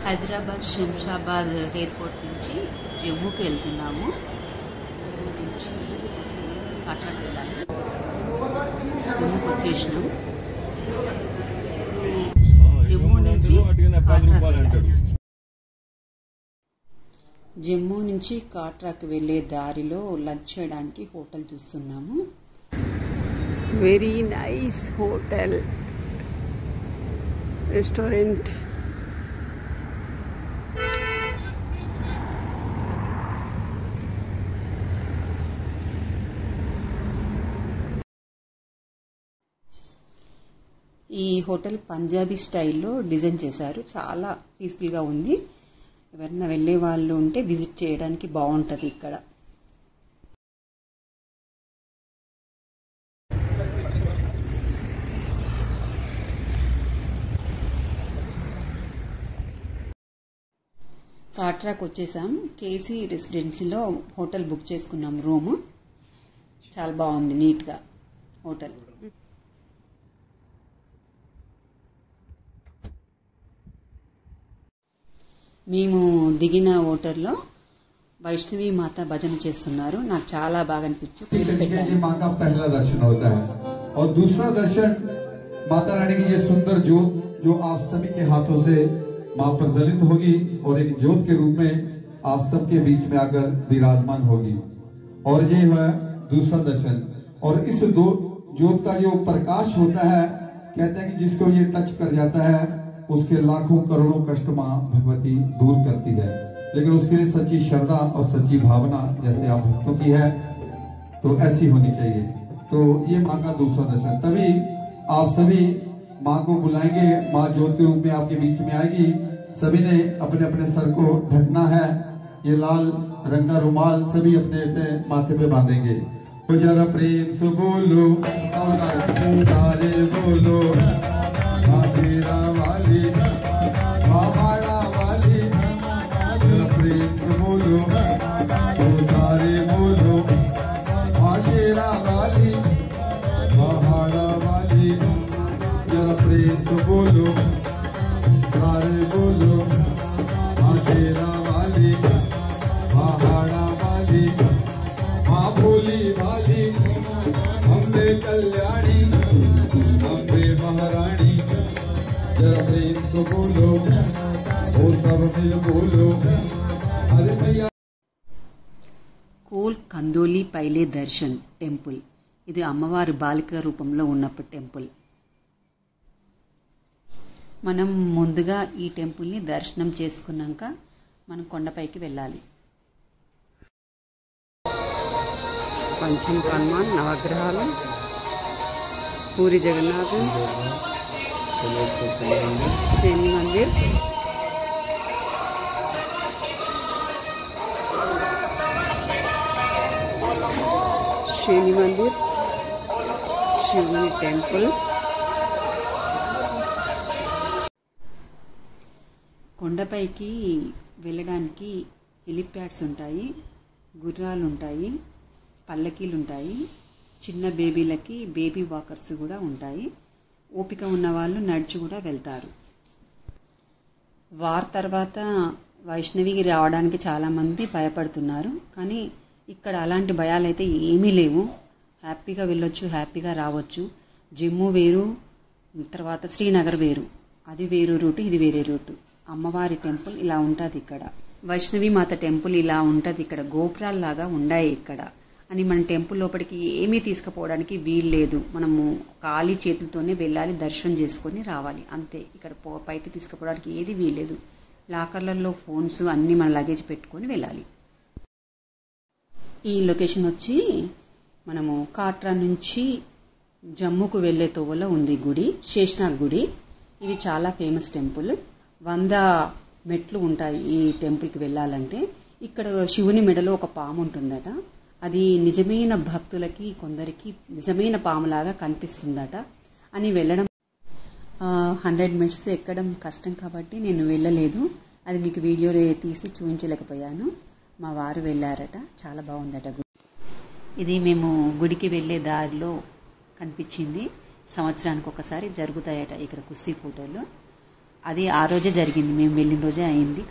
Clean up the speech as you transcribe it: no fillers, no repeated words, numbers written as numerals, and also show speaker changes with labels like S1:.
S1: Hyderabad Shamshabad airport నుంచి జమ్మూకి వెళ్తున్నాము. జమ్మూ నుంచి కాట్రాకి వెళ్ళాలి. జమ్మూకి వచ్చేసినాం. జమ్మూ నుంచి కాట్రాకి వెళ్ళాలి. జమ్మూ నుంచి కాట్రాకి వెళ్ళే దారిలో లంచ్ చేయడానికి హోటల్ చూస్తున్నాము.
S2: Very nice hotel restaurant.
S1: ఈ హోటల్ పంజాబీ స్టైల్లో డిజైన్ చేశారు. చాలా పీస్ఫుల్గా ఉంది. ఎవరైనా వెళ్ళే వాళ్ళు ఉంటే విజిట్ చేయడానికి బాగుంటుంది ఇక్కడ. కాట్రాకి వచ్చేసాం. కేసీ రెసిడెన్సీలో హోటల్ బుక్ చేసుకున్నాం. రూము చాలా బాగుంది, నీట్గా హోటల్. మేము దిగిన హోటల్లో వైష్ణవి మాత భజన చేస్తున్నారు. నాకు చాలా బాగా అనిపించింది.
S3: माँ का पहला दर्शन होता है और दूसरा दर्शन माता रानी की ये सुंदर ज्योत जो आप सभी के हाथों से माँ प्रज्वलित होगी और एक ज्योत के रूप में आप सबके बीच में आकर विराजमान होगी। और ये है दूसरा दर्शन। और इस दो ज्योत का जो प्रकाश होता है, कहते हैं कि जिसको ये टच कर जाता है उसके लाखों करोड़ों कष्ट माँ भगवती दूर करती है। लेकिन उसके लिए सच्ची श्रद्धा और सच्ची भावना जैसे आप भक्तों की है तो ऐसी होनी चाहिए। तो ये माँ का दूसरा दर्शन। तभी आप सभी माँ को बुलाएंगे, माँ ज्योत के रूप में आपके बीच में आएगी। सभी ने अपने अपने सर को ढकना है। ये लाल रंग का रुमाल सभी अपने अपने माथे पे बांधेंगे। तो जरा प्रेम से बोलो, सारे बोलो, तेरा वाली महाड़ा वाली, प्रेम से बोलो, तो सारे बोलो, आशेरा वाली महाड़ा वाली, जरा प्रेम से बोलो, सारे बोलो, आशेरा वाली महाड़ा वाली, माँ भोली वाली, अम्बे कल्याणी, अम्बे महारानी, जरा प्रेम से बोलो, और सब मिल बोलो, अरे भैया।
S1: కోల్ కందోలి పైలే దర్శన్ టెంపుల్. ఇది అమ్మవారి బాలిక రూపంలో ఉన్నప్పుడు టెంపుల్. మనం ముందుగా ఈ టెంపుల్ని దర్శనం చేసుకున్నాక మనం కొండపైకి వెళ్ళాలి.
S2: పంచమ హనుమాన్ నవగ్రహాలు, పూరి జగన్నాథ్, శని మందిర్, శని మందిర్, శివుని టెంపుల్.
S1: కొండపైకి వెళ్ళడానికి హెలిప్యాడ్స్ ఉంటాయి, గుర్రాలు ఉంటాయి, పల్లకీలు ఉంటాయి, చిన్న బేబీలకి బేబీ వాకర్స్ కూడా ఉంటాయి. ఓపిక ఉన్నవాళ్ళు నడిచి కూడా వెళ్తారు. వార్ తర్వాత వైష్ణవికి రావడానికి చాలామంది భయపడుతున్నారు. కానీ ఇక్కడ అలాంటి భయాలు అయితే ఏమీ లేవు. హ్యాపీగా వెళ్ళొచ్చు, హ్యాపీగా రావచ్చు. జమ్మూ వేరు, తర్వాత శ్రీనగర్ వేరు. అది వేరు రూటు, ఇది వేరే రూటు. అమ్మవారి టెంపుల్ ఇలా ఉంటుంది ఇక్కడ. వైష్ణవి మాత టెంపుల్ ఇలా ఉంటుంది ఇక్కడ. గోపురాల్లాగా ఉన్నాయి ఇక్కడ. అని మన టెంపుల్ లోపలికి ఏమీ తీసుకుపోవడానికి వీలు లేదు. మనము ఖాళీ చేతులతోనే వెళ్ళాలి, దర్శనం చేసుకొని రావాలి అంతే. ఇక్కడ పైకి తీసుకుపోవడానికి ఏది వీల్లేదు. లాకర్లలో ఫోన్స్ అన్నీ మన లగేజ్ పెట్టుకొని వెళ్ళాలి. ఈ లొకేషన్ వచ్చి మనము కాట్రా నుంచి జమ్మూకు వెళ్ళే తోవలో ఉంది గుడి, శేషనాగ్ గుడి. ఇది చాలా ఫేమస్ టెంపుల్. 100 మెట్లు ఉంటాయి ఈ టెంపుల్కి వెళ్ళాలంటే. ఇక్కడ శివుని మెడలో ఒక పాము ఉంటుందట. అది నిజమైన భక్తులకి కొందరికి నిజమైన పాములాగా కనిపిస్తుందట. అని వెళ్ళడం 100 మెట్స్ ఎక్కడం కష్టం కాబట్టి నేను వెళ్ళలేదు. అది మీకు వీడియోలో తీసి చూపించలేకపోయాను. మా వారు వెళ్ళారట, చాలా బాగుందట గుడి. ఇది మేము గుడికి వెళ్ళే దారిలో కనిపించింది. సంవత్సరానికి ఒకసారి జరుగుతాయట ఇక్కడ కుస్తీ ఫోటోలు. అది ఆ రోజే జరిగింది, మేము వెళ్ళిన రోజే అయింది.